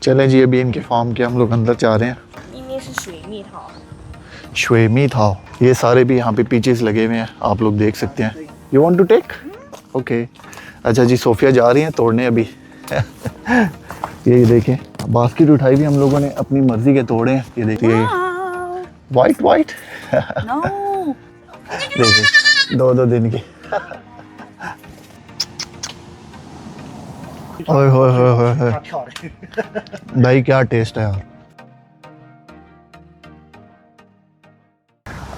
चलें जी, अभी इनके फार्म के हम लोग अंदर जा रहे हैं। 里面是水蜜桃， श्वेमी था, ये सारे भी यहाँ पे पीचेस लगे हुए हैं, आप लोग देख सकते हैं। You want to take? Okay. अच्छा जी, सोफिया जा रही हैं तोड़ने अभी। ये देखें, बास्केट उठाई भी हम लोगों ने, अपनी मर्जी के तोड़े हैं। ये देखिए, वाइट वाइट। देखिए, 2-2 दिन की। ओए होए होए होए होए। भाई क्या टेस्ट है यार।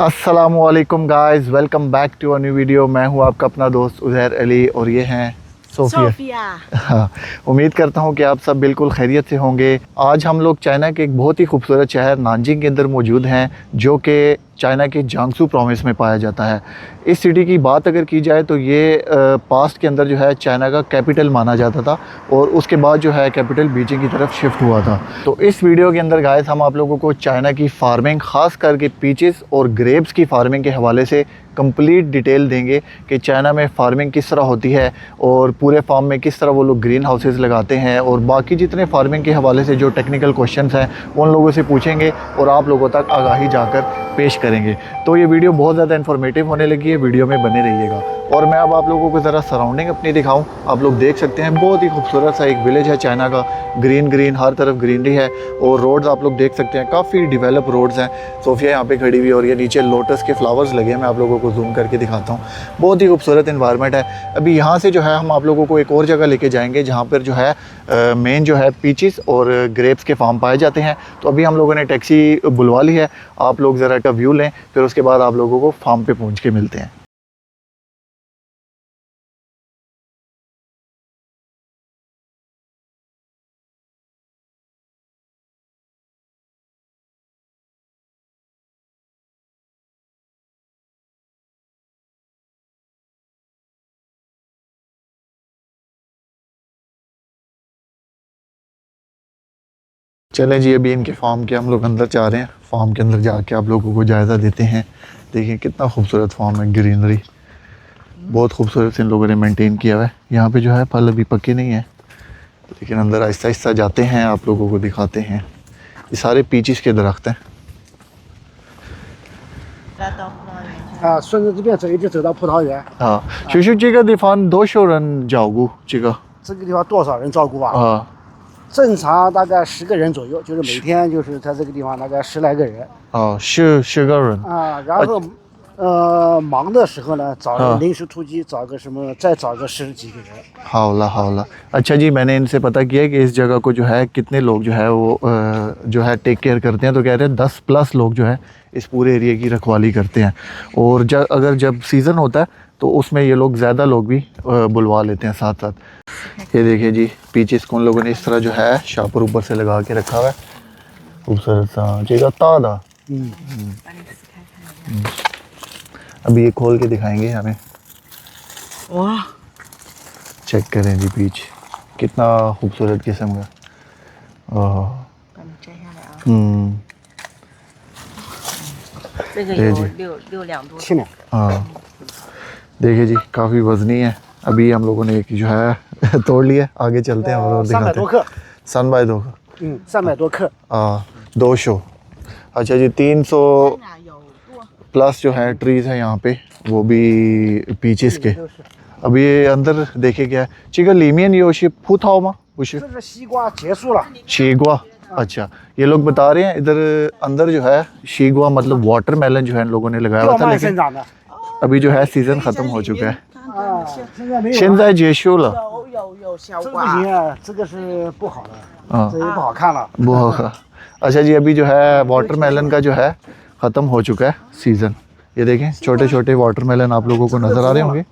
अस्सलामुअलैकुम guys, welcome back to a new video. मैं हूं आपका अपना दोस्त उज़ैर अली और ये हैं सोफिया। हाँ, उम्मीद करता हूं कि आप सब बिल्कुल खैरियत से होंगे। आज हम लोग चाइना के एक बहुत ही खूबसूरत शहर नानजिंग के अंदर मौजूद हैं, जो कि चाइना के जियांगसू प्रोविंस में पाया जाता है। इस सिटी की बात अगर की जाए तो ये पास्ट के अंदर जो है चाइना का कैपिटल माना जाता था और उसके बाद जो है कैपिटल बीजिंग की तरफ शिफ्ट हुआ था। तो इस वीडियो के अंदर गाइस हम आप लोगों को चाइना की फार्मिंग, ख़ास करके पीचेस और ग्रेप्स की फार्मिंग के हवाले से कंप्लीट डिटेल देंगे कि चाइना में फार्मिंग किस तरह होती है और पूरे फार्म में किस तरह वो लोग ग्रीन हाउसेस लगाते हैं, और बाकी जितने फार्मिंग के हवाले से जो टेक्निकल क्वेश्चंस हैं उन लोगों से पूछेंगे और आप लोगों तक आगाही जाकर पेश करेंगे। तो ये वीडियो बहुत ज़्यादा इन्फॉर्मेटिव होने लगी है, वीडियो में बने रहिएगा। और मैं अब आप लोगों को ज़रा सराउंडिंग अपनी दिखाऊं। आप लोग देख सकते हैं, बहुत ही खूबसूरत सा एक विलेज है चाइना का, ग्रीन ग्रीन हर तरफ ग्रीनरी है और रोड्स आप लोग देख सकते हैं, काफ़ी डेवलप रोड्स हैं। सोफिया यहाँ पे खड़ी हुई और ये नीचे लोटस के फ्लावर्स लगे हैं, मैं आप लोगों को जूम करके दिखाता हूँ। बहुत ही खूबसूरत इन्वायरमेंट है। अभी यहाँ से जो है हम आप लोगों को एक और जगह लेके जाएंगे जहाँ पर जो है मेन जो है पीचेस और ग्रेप्स के फार्म पाए जाते हैं। तो अभी हम लोगों ने टैक्सी बुलवा ली है, आप लोग ज़रा का व्यू लें, फिर उसके बाद आप लोगों को फार्म पे पहुँच के मिलते हैं। चलें जी, अभी इनके फार्म के हम लोग अंदर जा रहे हैं। फार्म के अंदर जाके आप लोगों को जायज़ा देते हैं। देखिए कितना खूबसूरत फार्म है, ग्रीनरी बहुत खूबसूरत से इन लोगों ने मेंटेन किया हुआ है। यहाँ पे जो है फल अभी पके नहीं है, लेकिन अंदर आहिस्ता आहिस्ता जाते हैं, आप लोगों को दिखाते हैं। ये सारे पीचेस के दरख्त हैं। 来到葡萄园去。啊，顺着这边走，一直走到葡萄园。 हाँ, शुशु जी का दिफान 200人照顾这个这个地方多少人照顾啊？啊正常大概10个人左右，就是每天就是在这个地方大概10来个人啊，10个人。啊。然后忙的时候呢，找个临时突击，找个什么，再找个10几个人。 好了। अच्छा जी, मैंने इनसे पता किया कि इस जगह को जो है कितने लोग जो है वो जो है टेक केयर करते हैं, तो कह रहे हैं 10+ लोग जो है इस पूरे एरिया की रखवाली करते हैं। और जब सीज़न होता है तो उसमें ये लोग ज़्यादा लोग भी बुलवा लेते हैं साथ साथ। ये देखिए जी, पीचेस को उन लोगों ने इस तरह जो है शापर ऊपर से लगा के रखा हुआ है, खूबसूरत सा जगह तादा। अभी ये खोल के दिखाएंगे हमें। वाह, चेक करें जी, पीच कितना खूबसूरत किस्म का। ओह, 把你摘下来啊。 这个对有对6两多。 7两。 हाँ, देखिए जी काफ़ी वज़नी है। अभी हम लोगों ने एक जो है तोड़ लिया, आगे चलते हैं और 300 दिखाते 多 हैं। 克。 300 300多克。 200। अच्छा जी, 300 प्लस जो है ट्रीज़ है यहाँ पे, वो भी पीचेस के। अभी ये अंदर देखे क्या है, चिका लीमियन योशी फूथाओ मा कुछ 这个西瓜结束了。 शीगवा। अच्छा, ये लोग बता रहे हैं इधर अंदर जो है शीगवा मतलब वाटरमेलन जो है इन लोगों ने लगाया हुआ 吊 था, 蔓 लेकिन 生长的。 अभी जो है सीज़न ख़त्म हो चुका है। 啊，现在没有。 现在结束了。有小 这个不 瓜。 行啊，这个是不好的， हाँ, 这也不好看了。 बहुत। अच्छा जी, अभी जो है वाटरमेलन का जो है ख़त्म हो चुका है सीज़न। ये देखें छोटे छोटे वाटरमेलन आप लोगों को नज़र आ रहे होंगे,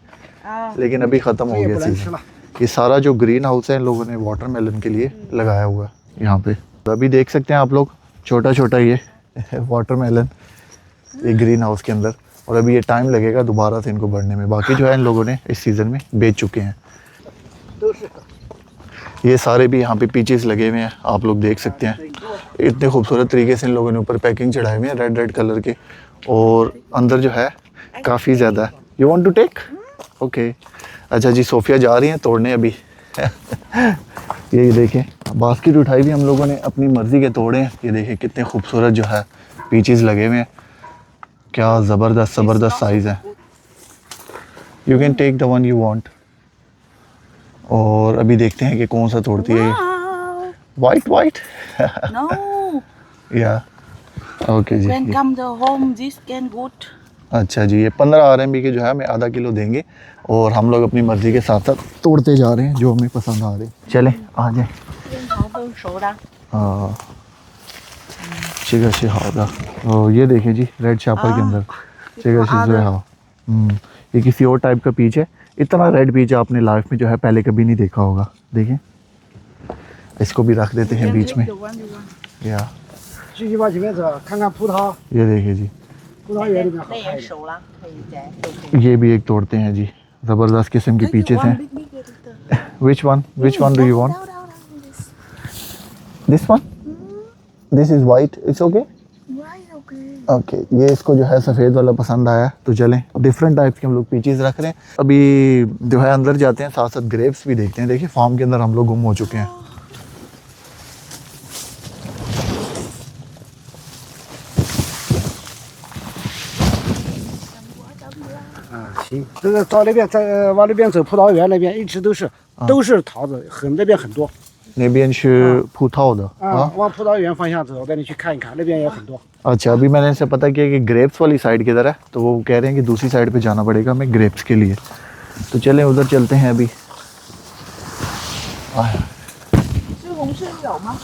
लेकिन अभी ख़त्म हो 这也 गया 不能吃 सीज़न। 了。 ये सारा जो ग्रीन हाउस है इन लोगों ने वाटरमेलन के लिए लगाया हुआ है यहाँ पे। तो अभी देख सकते हैं आप लोग छोटा छोटा ये वाटरमेलन ये ग्रीन हाउस के अंदर, और अभी ये टाइम लगेगा दोबारा से इनको बढ़ने में। बाकी जो है इन लोगों ने इस सीज़न में बेच चुके हैं। ये सारे भी यहाँ पे पीचेस लगे हुए हैं, आप लोग देख सकते हैं। इतने खूबसूरत तरीके से इन लोगों ने ऊपर पैकिंग चढ़ाए हुए हैं रेड कलर के, और अंदर जो है काफ़ी ज़्यादा। You want to take? Okay. अच्छा जी, सोफिया जा रही हैं तोड़ने अभी। ये देखें, बास्केट उठाई भी हम लोगों ने अपनी मर्ज़ी के तोड़े हैं। ये देखें कितने खूबसूरत जो है पीचेस लगे हुए हैं, क्या ज़बरदस्त ज़बरदस्त साइज़ है। You can take the one you want. और अभी देखते हैं कि कौन सा तोड़ती है। White white No. या ओके जी। When come the home, this can good. अच्छा जी, ये 15 RMB के जो है हमें आधा किलो देंगे और हम लोग अपनी मर्ज़ी के साथ साथ तोड़ते जा रहे हैं जो हमें पसंद आ रहे हैं। चलें आ जाए। 边好分熟啦。 हाँ चिका शी हाउदा। और ये देखिए जी रेड शापर के अंदर चिका शी जो है हाँ। ये किसी और टाइप का पीच है। इतना रेड पीच आपने लाइफ में जो है पहले कभी नहीं देखा होगा। देखें इसको भी रख देते हैं बीच में। या 继续往前面走，看看葡萄， ये देखिए जी 葡萄园里面好那看一点。也熟了，可以摘，都可以。 ये भी एक तोड़ते हैं जी। ज़बरदस्त किस्म के पीचेस हैं। Which one do you want? This one, this is white, it's okay. Okay ये इसको जो है सफ़ेद वाला पसंद आया तो चलें डिफरेंट टाइप्स के हम लोग पीचेस रख रहे हैं। अभी जो है अंदर जाते हैं, साथ साथ ग्रेप्स भी देखते हैं। देखिए फार्म के अंदर हम लोग गुम हो चुके हैं। 行，这个到那边再往那边走，葡萄园那边一直都是桃子，那边很多。 那边是葡萄的啊，往葡萄园方向走，带你去看一看，那边也很多。 अच्छा अभी मैंने इनसे पता किया कि ग्रेप्स वाली साइड किधर है, तो वो कह रहे हैं कि दूसरी साइड पे जाना पड़ेगा हमें ग्रेप्स के लिए। तो चलें उधर चलते हैं अभी। 西红柿有吗？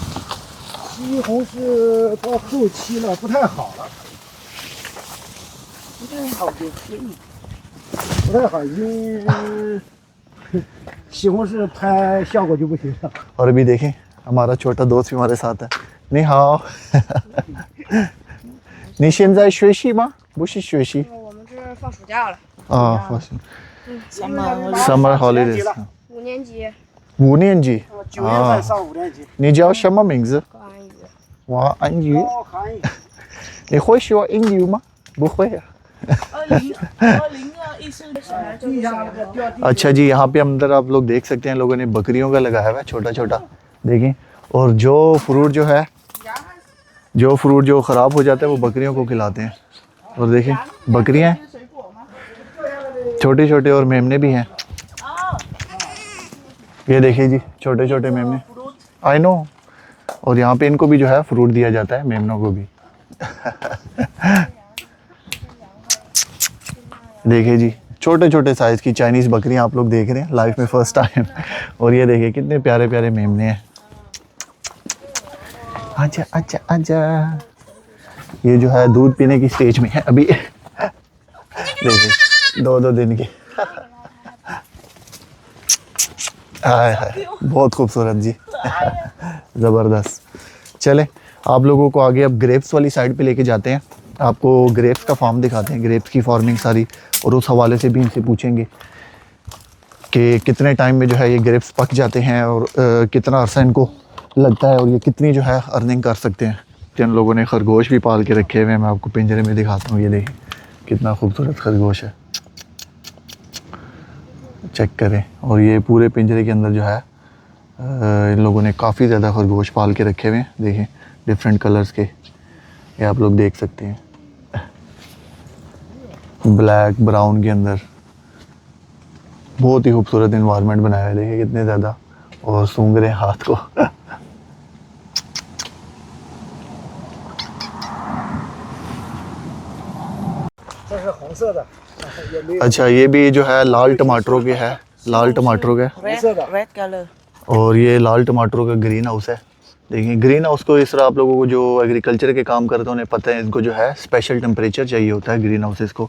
西红柿到后期了，不太好了，不太好就可以。不太好，已经西红柿拍效果就不行了。 और अभी देखें हमारा छोटा दोस्त भी हमारे साथ है। नहीं हाँ 你现在学习吗？不是学习 我们这儿放暑假了，啊，放心 Summer Summer holidays 5年级， 5年级9月份上5年级。你叫什么名字？高安宇，王安宇。高寒宇，你会说英语吗？不会啊。 地下那个掉地。 अच्छा जी यहाँ पे अंदर आप लोग देख सकते हैं लोगों ने बकरियों का लगाया हुआ है छोटा छोटा। देखें और जो फ्रूट जो ख़राब हो जाता है वो बकरियों को खिलाते हैं। और देखें बकरियाँ छोटे छोटे और मेमने भी हैं। ये देखिए जी छोटे छोटे मेमने। I know. और यहाँ पे इनको भी जो है फ्रूट दिया जाता है मेमनों को भी। देखिए जी छोटे छोटे साइज़ की चाइनीज़ बकरियां आप लोग देख रहे हैं लाइफ में फर्स्ट टाइम। और ये देखिए कितने प्यारे प्यारे मेमने हैं। आजा आजा आजा। ये जो है दूध पीने की स्टेज में है अभी। देखिए 2-2 दिन के। हाय हाय बहुत खूबसूरत जी। ज़बरदस्त। चलें आप लोगों को आगे अब ग्रेप्स वाली साइड पे लेके जाते हैं। आपको ग्रेप्स का फार्म दिखाते हैं, ग्रेप्स की फार्मिंग सारी। और उस हवाले से भी इनसे पूछेंगे कि कितने टाइम में जो है ये ग्रेप्स पक जाते हैं और कितना अरसा इनको लगता है और ये कितनी जो है अर्निंग कर सकते हैं। जिन लोगों ने खरगोश भी पाल के रखे हुए हैं, मैं आपको पिंजरे में दिखाता हूँ। ये देखिए कितना खूबसूरत खरगोश है, चेक करें। और ये पूरे पिंजरे के अंदर जो है इन लोगों ने काफ़ी ज़्यादा खरगोश पाल के रखे हुए हैं। देखें डिफरेंट कलर्स के, ये आप लोग देख सकते हैं। ब्लैक ब्राउन के अंदर बहुत ही खूबसूरत इन्वायरमेंट बनाया है। देखिए कितने ज़्यादा और सूंघ रहे हैं हाथ को। अच्छा ये भी जो है लाल टमाटरों के है, लाल टमाटरों का। red color. और ये लाल टमाटरों का ग्रीन हाउस है। देखिए ग्रीन हाउस को इस तरह आप लोगों को जो एग्रीकल्चर के काम करते हैं उन्हें पता है, इनको जो है स्पेशल टेम्परेचर चाहिए होता है ग्रीन हाउसेस को।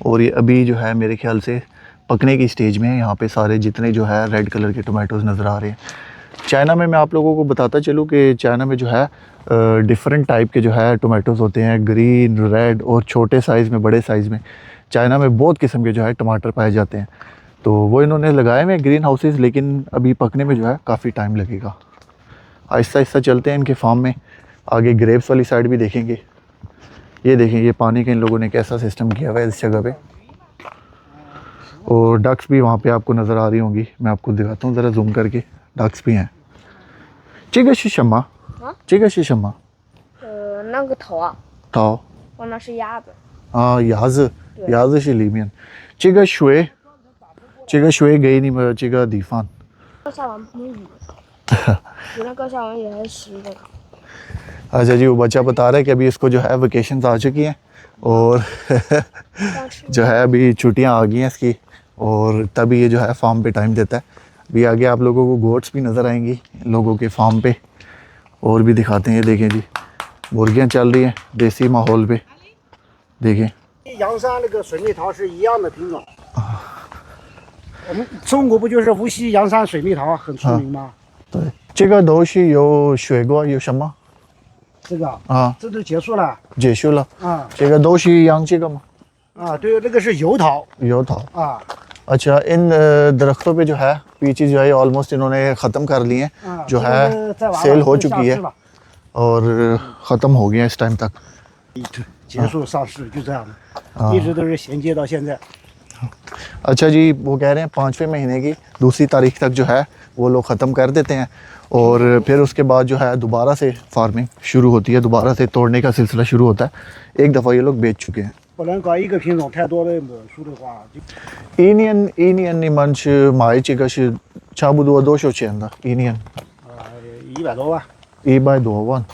और ये अभी जो है मेरे ख्याल से पकने की स्टेज में है। यहाँ पे सारे जितने जो है रेड कलर के टमाटोज़ नज़र आ रहे हैं। चाइना में मैं आप लोगों को बताता चलूँ कि चाइना में जो है डिफरेंट टाइप के जो है टमाटोज़ होते हैं, ग्रीन, रेड और छोटे साइज़ में, बड़े साइज़ में। चाइना में बहुत किस्म के जो है टमाटर पाए जाते हैं। तो वो इन्होंने लगाए हुए ग्रीन हाउसेस, लेकिन अभी पकने में जो है काफ़ी टाइम लगेगा। आहिस्ता आहिस्ता चलते हैं इनके फार्म में। आगे ग्रेप्स वाली साइड भी देखेंगे। ये देखें ये पानी का इन लोगों ने कैसा सिस्टम किया हुआ है इस जगह पे। और डक्स भी वहाँ पे आपको नज़र आ रही होंगी, मैं आपको दिखाता हूँ ज़रा जूम करके, डक्स भी हैं। 这个是什么？这个是什么？那个头啊，桃那是鸭子。啊，鸭子，鸭子是里面。这个水给你们这个地方。刚下完不能雨，原来刚下完也还湿的。 अच्छा जी, वो बच्चा बता रहा है कि अभी इसको जो है वेकेशन आ चुकी हैं और जो है अभी छुट्टियां आ गई हैं इसकी, और तभी ये जो है फार्म पे टाइम देता है। अभी आगे आप लोगों को गोट्स भी नज़र आएंगी लोगों के फार्म पे, और भी दिखाते हैं। ये देखें जी, मुर्गियां चल रही हैं देसी माहौल पे, देखें। 阳山那个水蜜桃是一样的品种。我们中国不就是无锡阳山水蜜桃很出名吗？对，这个都是有水果，有什么这个啊？这都结束了结束了。啊这个都是一样这个吗？啊，对，那个是油桃油桃。啊 अच्छा, इन दरख्तों पे जो है पीचेस जो है ऑलमोस्ट इन्होंने ख़त्म कर लिए हैं, 啊， जो 这 है 个再完了 सेल हो 就上 चुकी 市 है 了 और ख़त्म हो गया इस टाइम तक। 结束上市就这样的，一直都是衔接到现在。 अच्छा जी, वो कह रहे हैं 5वें महीने की दूसरी तारीख तक जो है वो लोग ख़त्म कर देते हैं, और फिर उसके बाद जो है दोबारा से फार्मिंग शुरू होती है, दोबारा से तोड़ने का सिलसिला शुरू होता है। एक दफ़ा ये लोग बेच चुके हैं। 不能搞一个品种太多的母树的话，就 一年你们是买这个是差不多多少钱的？一年100多万。 100多万।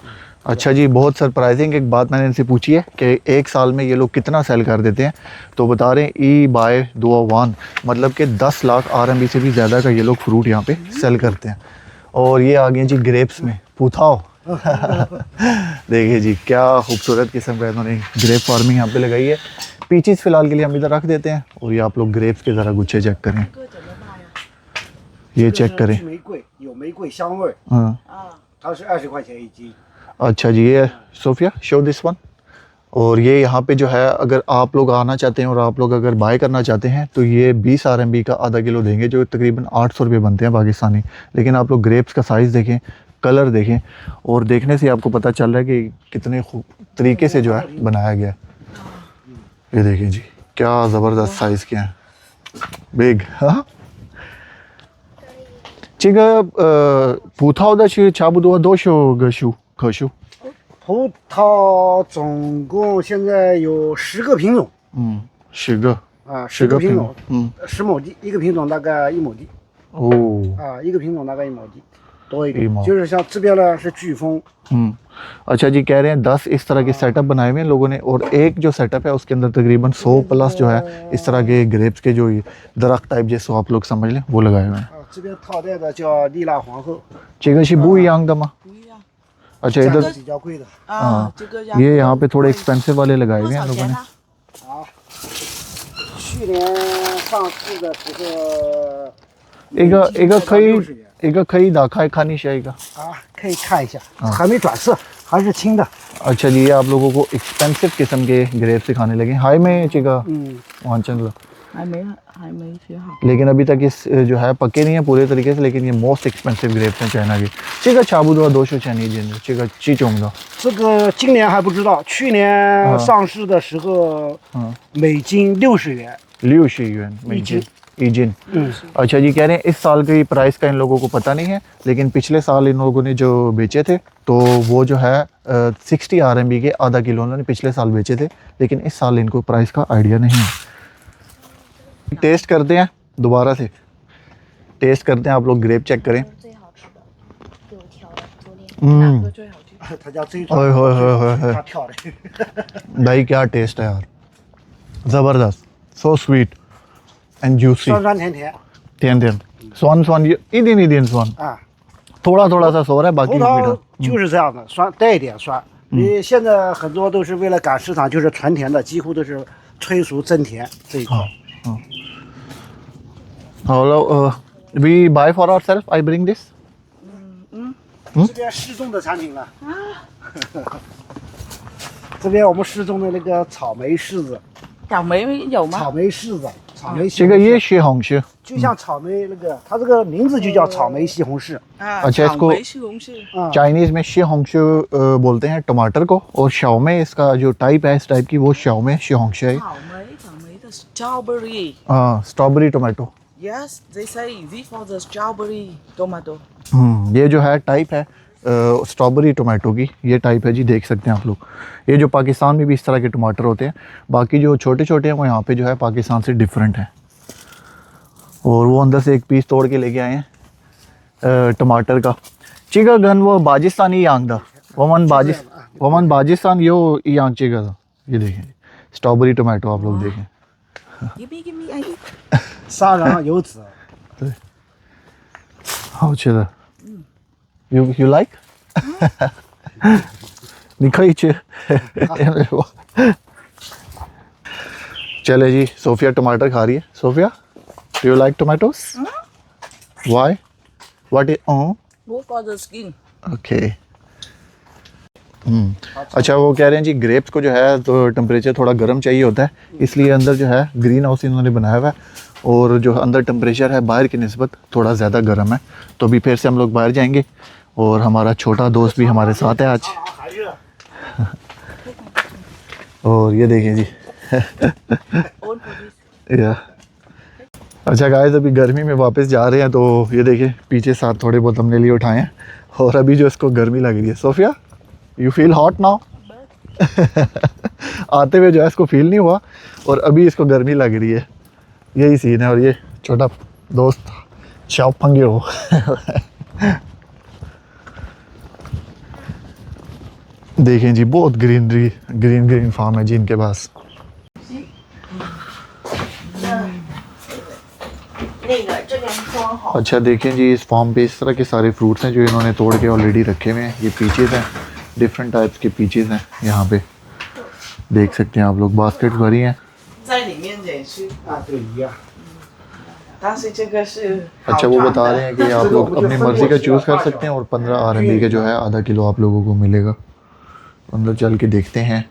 अच्छा जी, बहुत सरप्राइजिंग एक बात मैंने इनसे पूछी है कि एक साल में ये लोग कितना सेल कर देते हैं, तो बता रहे हैं E/2 मतलब कि 10 लाख RMB से भी ज़्यादा का ये लोग फ्रूट यहाँ पे सेल करते हैं। और ये आ गए जी ग्रेप्स में, पूथाओ। देखिए जी, क्या खूबसूरत किस्म का इन्होंने ग्रेप फार्मिंग यहाँ पे लगाई है। पीचीज फ़िलहाल के लिए हम इधर रख देते हैं, और ये आप लोग ग्रेप्स के ज़रा गुच्छे चेक करें, ये चेक करें। 玫瑰有玫瑰香味， हाँ, 它是20块钱一斤。 अच्छा जी, ये सोफिया शो दिस वन। और ये यहाँ पे जो है अगर आप लोग आना चाहते हैं और आप लोग अगर बाय करना चाहते हैं तो ये 20 RMB का आधा किलो देंगे, जो तकरीबन 800 रुपये बनते हैं पाकिस्तानी। लेकिन आप लोग ग्रेप्स का साइज़ देखें, कलर देखें, और देखने से आपको पता चल रहा है कि कितने खूब तरीके से जो है बनाया गया है। ये देखें जी, क्या ज़बरदस्त साइज़ के हैं, बिग। हाँ, 这个葡萄的是差不多多少个棵树？ 葡萄总共现在有10个品种10个，啊， 10 10个个品品种种， ，10亩地，一个品种大概1亩地 哦， 啊，一个品种大概1亩地多一1点亩，就是像这边呢是飓风， अच्छा जी, कह रहे हैं 10 इस तरह के सेटअप बनाए हुए हैं लोगों ने, और एक जो सेटअप है उसके अंदर तकरीबन 100 प्लस जो है इस तरह के ग्रेप्स के जो दरख्त टाइप जैसे आप लोग समझ लें वो लगाए हुए हैं। 啊，这边套带的叫丽娜皇后， 这个是不一样的吗？ 不一样 अच्छा 价格 इधर 比较贵的 啊，这个要 ये यहाँ पे थोड़े एक्सपेंसिव वाले लगाए 多 हुए हैं 少 लोगों 钱 ने। 呢？啊。去年上市的时候， 一个可以打开看一下一个。 啊，可以看一下，还没转色，还是青的。 अच्छा जी, ये आप लोगों को एक्सपेंसिव किस्म के ग्रेप्स दिखाने लगे। हाई में चिका 嗯， वांचन, 还没学好。 लेकिन अभी तक इस जो है पके नहीं है पूरे तरीके से, लेकिन ये मोस्ट एक्सपेंसिव ग्रेप्स हैं चाइना के। 这个差不多多少钱一斤的？这个几种的？这个今年还不知道，去年上市的时候，每斤60元。 60 yuan一斤। अच्छा जी, कह रहे हैं इस साल की प्राइस का इन लोगों को पता नहीं है, लेकिन पिछले साल इन लोगों ने जो बेचे थे तो वो जो है 60 RMB के आधा किलो उन्होंने पिछले साल बेचे थे, लेकिन इस साल इनको प्राइस का आइडिया नहीं है। टेस्ट करते हैं दोबारा से, टेस्ट करते हैं, आप लोग ग्रेप चेक करें। 最好吃的，给我挑的，昨天。哪个最好吃？他家最ओए होए होए होए होए। 他跳的， भाई क्या टेस्ट है यार, ज़बरदस्त, सो स्वीट एंड जूसी, 酸酸甜甜 甜甜酸酸一点酸， 啊。 थोड़ा थोड़ा सा सोर है, 葡 बाकी 萄 मीठा। 就是这样的，酸带一点酸。你现在很多都是为了赶市场，就是纯甜的，几乎都是催熟增甜这一块。 Hello, we buy for ourselves. I bring this. 这边试种的产品了。这边我们试种的那个草莓柿子，草莓有吗？草莓柿子，草莓西这个红柿也西红柿。就像草莓那个，它这个名字就叫草莓西红柿。啊， अच्छा, 草 इसको 莓西红柿。 啊， चाइनीज में शिहोंगशु बोलते हैं टमाटर को, और शाओ में इसका जो टाइप है इस टाइप की वो शाओ में शिहोंगशु है। 草莓的 strawberry. Strawberry tomato. Yes, they say this for the strawberry tomato. ये जो है टाइप है स्ट्रॉबेरी टोमेटो की, ये टाइप है जी, देख सकते हैं आप लोग। ये जो पाकिस्तान में भी इस तरह के टमाटर होते हैं, बाकी जो छोटे छोटे हैं वो यहाँ पे जो है पाकिस्तान से डिफरेंट हैं। और वो अंदर से एक पीस तोड़ के लेके आए हैं टमाटर का। चिगा गन वो बाजिस्तानी यांग दा वमन बाजिस्तान यो यांग चिगा दा। ये देखें स्ट्रॉबेरी टोमेटो, आप लोग देखें। Give me, I eat.沙瓤有籽，好吃的。You like？你可以吃。चले जी, सोफिया टमाटर खा रही है। Sophia, do you like tomatoes? Why? What is? Oh, Good for the skin. okay. अच्छा, वो कह रहे हैं जी ग्रेप्स को जो है तो टेम्परेचर थोड़ा गर्म चाहिए होता है, इसलिए अंदर जो है ग्रीन हाउस इन्होंने बनाया हुआ है, और जो अंदर टेम्परेचर है बाहर की निस्बत थोड़ा ज़्यादा गर्म है। तो अभी फिर से हम लोग बाहर जाएंगे, और हमारा छोटा दोस्त भी हमारे साथ है आज। और ये देखें जी। All for this. या अच्छा गाइस, अभी गर्मी में वापस जा रहे हैं, तो ये देखिए पीछे साथ थोड़े बहुत हमने लिए उठाए हैं, और अभी जो इसको गर्मी लग रही है। Sophia, you feel hot now? आते हुए जो है इसको फील नहीं हुआ, और अभी इसको गर्मी लग रही है। यही सीन है। और ये छोटा दोस्त शाओ फंगे हो। देखें जी, बहुत ग्रीन फार्म है जी इनके पास। अच्छा देखें जी, इस फार्म पे इस तरह के सारे फ्रूट्स हैं जो इन्होंने तोड़ के ऑलरेडी रखे हुए हैं। ये पीचेस हैं, डिफरेंट टाइप्स के पीचेस हैं यहाँ पे, देख सकते हैं आप लोग। बास्केट भरी हैं। 在里面也是，啊，对一样。但是这个是 अच्छा, वो बता रहे हैं कि आप लोग अपनी मर्ज़ी का चूज़ कर सकते हैं, और 15 RMB का जो है आधा किलो आप लोगों को मिलेगा। अंदर चल के देखते हैं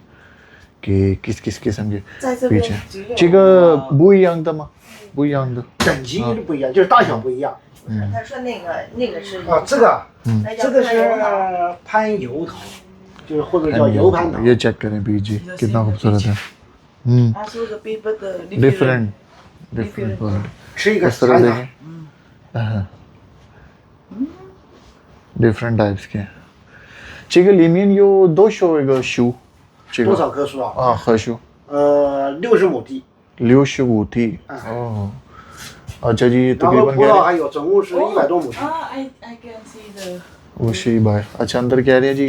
कि किस किस किस्म के 在这边 पीछे। 只有 这个不一样的吗？不一样的。等级不一样，就是大小不一样。他说那个是啊，这个那叫这个是潘油桃攀油桃，就是或者叫油攀桃。 ये चेक करें बीज जी, कितना खूबसूरत है। 他说的 people 的 डिफरेंट different 吃一个 इस तरह 酸 देखें, डिफरेंट टाइप्स के। 这个里面有多少个树？这 多 个 少棵树啊？啊，棵树60亩地， 65थी। ओह, अच्छा जी, 然后 तकरीबन 葡 कह 萄 रहे 还有，总共是100多亩地。 I can see the वो शी बाय। अच्छा, अंदर कह रहे हैं जी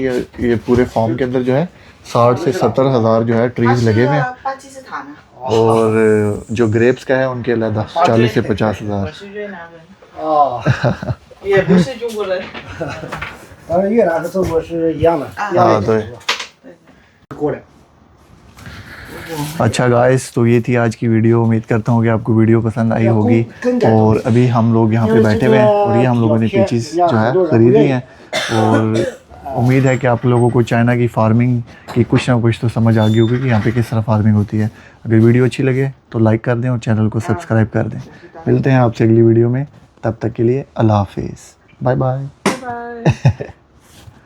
ये पूरे फार्म के अंदर जो है 60 से 70 हज़ार जो है ट्रीज लगे हुए हैं, 巴基斯坦呢？ और जो ग्रेप्स का है उनके अलग 40 से 50 我 हज़ार। 是越南人， 哦， 也不是中国人。当然越南和中国是一样的，一样的对。过来。 अच्छा गाइस, तो ये थी आज की वीडियो। उम्मीद करता हूँ कि आपको वीडियो पसंद आई होगी। और अभी हम लोग यहाँ पे बैठे हुए हैं, और ये हम लोगों ने पीचेस जो है ख़रीद ली हैं, और उम्मीद है कि आप लोगों को चाइना की फार्मिंग की कुछ ना कुछ तो समझ आ गई होगी कि यहाँ पे किस तरह फार्मिंग होती है। अगर वीडियो अच्छी लगे तो लाइक कर दें और चैनल को सब्सक्राइब कर दें। मिलते हैं आपसे अगली वीडियो में, तब तक के लिए अल्लाह हाफिज़, बाय बाय।拜拜。